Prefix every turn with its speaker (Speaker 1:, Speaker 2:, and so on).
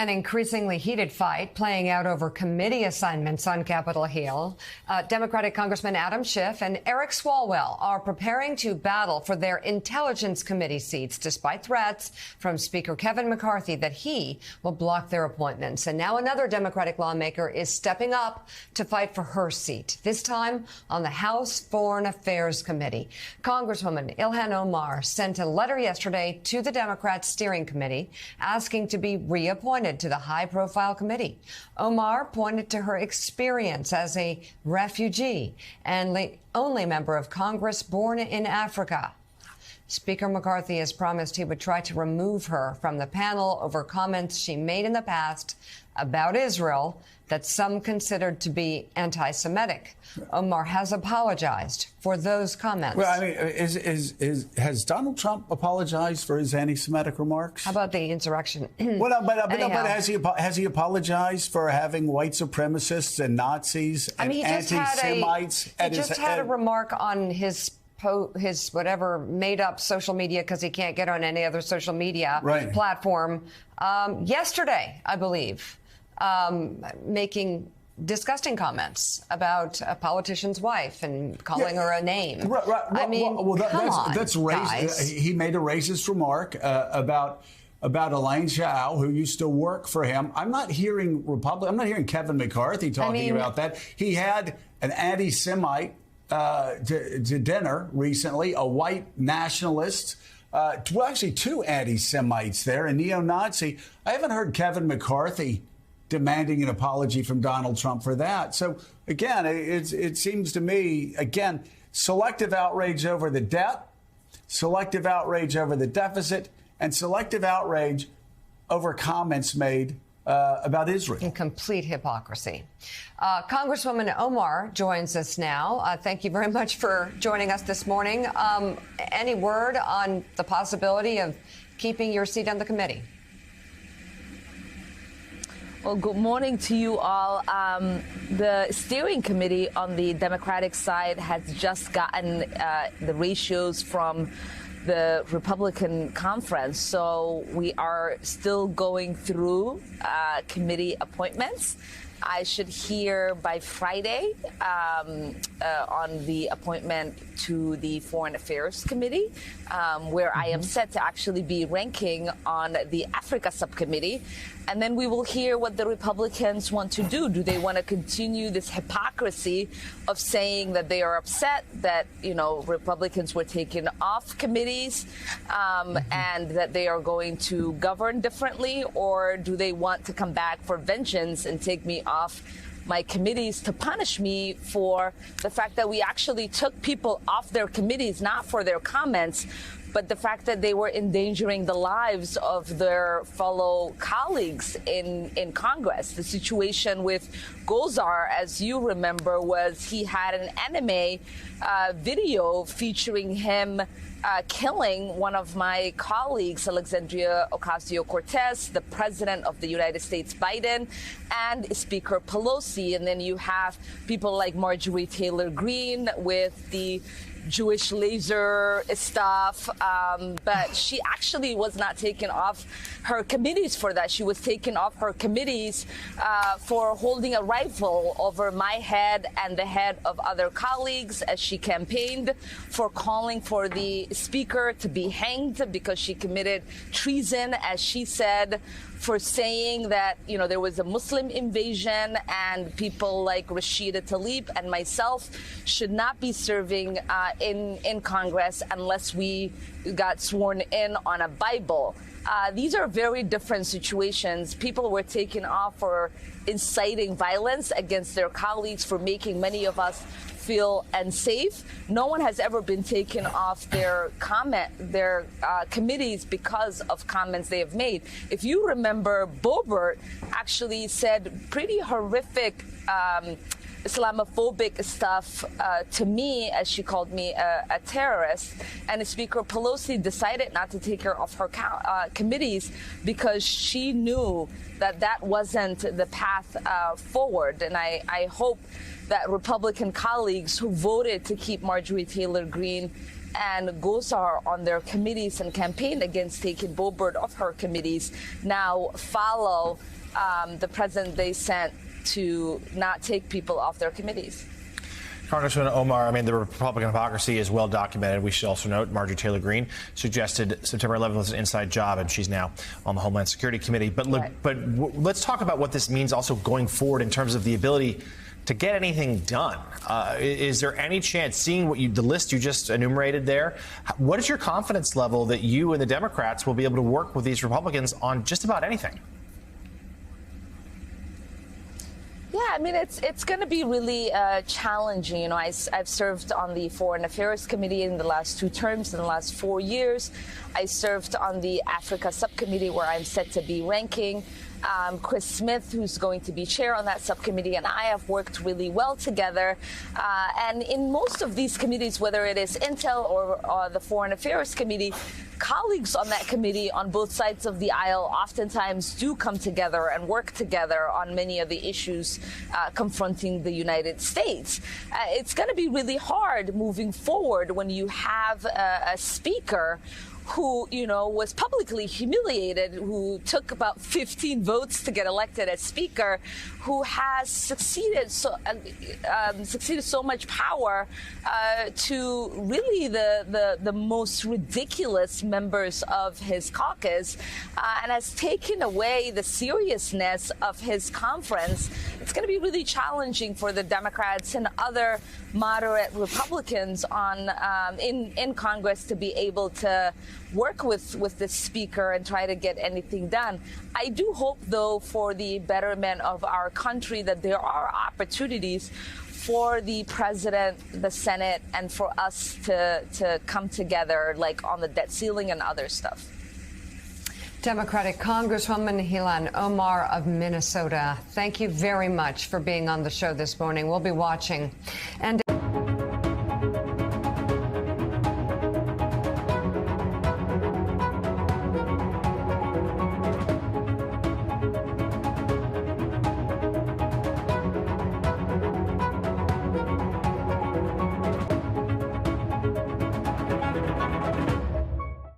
Speaker 1: An increasingly heated fight playing out over committee assignments on Capitol Hill. Democratic Congressman Adam Schiff and Eric Swalwell are preparing to battle for their Intelligence Committee seats, despite threats from Speaker Kevin McCarthy that he will block their appointments. And now another Democratic lawmaker is stepping up to fight for her seat, this time on the House Foreign Affairs Committee. Congresswoman Ilhan Omar sent a letter yesterday to the Democrat Steering Committee asking to be reappointed to the high-profile committee. Omar pointed to her experience as a refugee and the only member of Congress born in Africa. Speaker McCarthy has promised he would try to remove her from the panel over comments she made in the past about Israel that some considered to be anti-Semitic. Omar has apologized for those comments.
Speaker 2: Well, I mean, has Donald Trump apologized for his anti-Semitic remarks?
Speaker 1: How about the insurrection?
Speaker 2: Well, but has he apologized for having white supremacists and Nazis and anti-Semites?
Speaker 1: He just had a remark on his whatever made-up social media, because he can't get on any other social media platform, yesterday, I believe, making disgusting comments about a politician's wife and calling her a name.
Speaker 2: Right.
Speaker 1: I mean,
Speaker 2: that's racist. He made a racist remark about Elaine Chao, who used to work for him. I'm not hearing Kevin McCarthy talking about that. He had an anti-Semite to dinner recently, a white nationalist. Well, actually, two anti-Semites there, a neo-Nazi. I haven't heard Kevin McCarthy demanding an apology from Donald Trump for that. So, again, it seems to me, again, selective outrage over the debt, selective outrage over the deficit, and selective outrage over comments made about Israel.
Speaker 1: In complete hypocrisy. Congresswoman Omar joins us now. Thank you very much for joining us this morning. Any word on the possibility of keeping your seat on the committee?
Speaker 3: Well, good morning to you all. The steering committee on the Democratic side has just gotten the ratios from the Republican conference. So we are still going through committee appointments. I should hear by Friday on the appointment to the Foreign Affairs Committee, where I am set to actually be ranking on the Africa subcommittee. And then we will hear what the Republicans want to do. Do they want to continue this hypocrisy of saying that they are upset that, Republicans were taken off committees and that they are going to govern differently? Or do they want to come back for vengeance and take me off my committees to punish me for the fact that we actually took people off their committees, not for their comments, but the fact that they were endangering the lives of their fellow colleagues in Congress. The situation with Gulzar, as you remember, was he had an anime video featuring him killing one of my colleagues, Alexandria Ocasio-Cortez, the president of the United States, Biden, and Speaker Pelosi. And then you have people like Marjorie Taylor Greene with the Jewish laser stuff, but she actually was not taken off her committees for that. She was taken off her committees for holding a rifle over my head and the head of other colleagues as she campaigned for calling for the speaker to be hanged because she committed treason, as she said, for saying that, there was a Muslim invasion and people like Rashida Tlaib and myself should not be serving in Congress unless we got sworn in on a Bible. These are very different situations. People were taken off for inciting violence against their colleagues, for making many of us feel unsafe. No one has ever been taken off their committees because of comments they have made. If you remember, Boebert actually said pretty horrific Islamophobic stuff to me, as she called me a terrorist. And Speaker Pelosi decided not to take her off her committees because she knew that that wasn't the path forward. And I hope that Republican colleagues who voted to keep Marjorie Taylor Greene and Gosar on their committees and campaigned against taking Boebert off her committees now follow the president they sent to not take people off their committees.
Speaker 4: Congressman Omar, I mean, the Republican hypocrisy is well documented. We should also note Marjorie Taylor Greene suggested September 11th was an inside job, and she's now on the Homeland Security Committee. But look, let's talk about what this means also going forward in terms of the ability to get anything done. Is there any chance, seeing the list you just enumerated there, what is your confidence level that you and the Democrats will be able to work with these Republicans on just about anything?
Speaker 3: Yeah, I mean, it's going to be really challenging. You know, I've served on the Foreign Affairs Committee in the last 2 terms in the last 4 years. I served on the Africa Subcommittee, where I'm set to be ranking. Chris Smith, who's going to be chair on that subcommittee, and I have worked really well together. And in most of these committees, whether it is Intel or the Foreign Affairs Committee, colleagues on that committee on both sides of the aisle oftentimes do come together and work together on many of the issues confronting the United States. It's going to be really hard moving forward when you have a speaker who, you know, was publicly humiliated, who took about 15 votes to get elected as speaker, who has succeeded so much power to really the most ridiculous members of his caucus, and has taken away the seriousness of his conference. It's going to be really challenging for the Democrats and other moderate Republicans in Congress to be able to work with the speaker and try to get anything done. I do hope, though, for the betterment of our country, that there are opportunities for the president, the Senate, and for us to come together, like on the debt ceiling and other stuff.
Speaker 1: Democratic Congresswoman Ilhan Omar of Minnesota, thank you very much for being on the show this morning. We'll be watching. And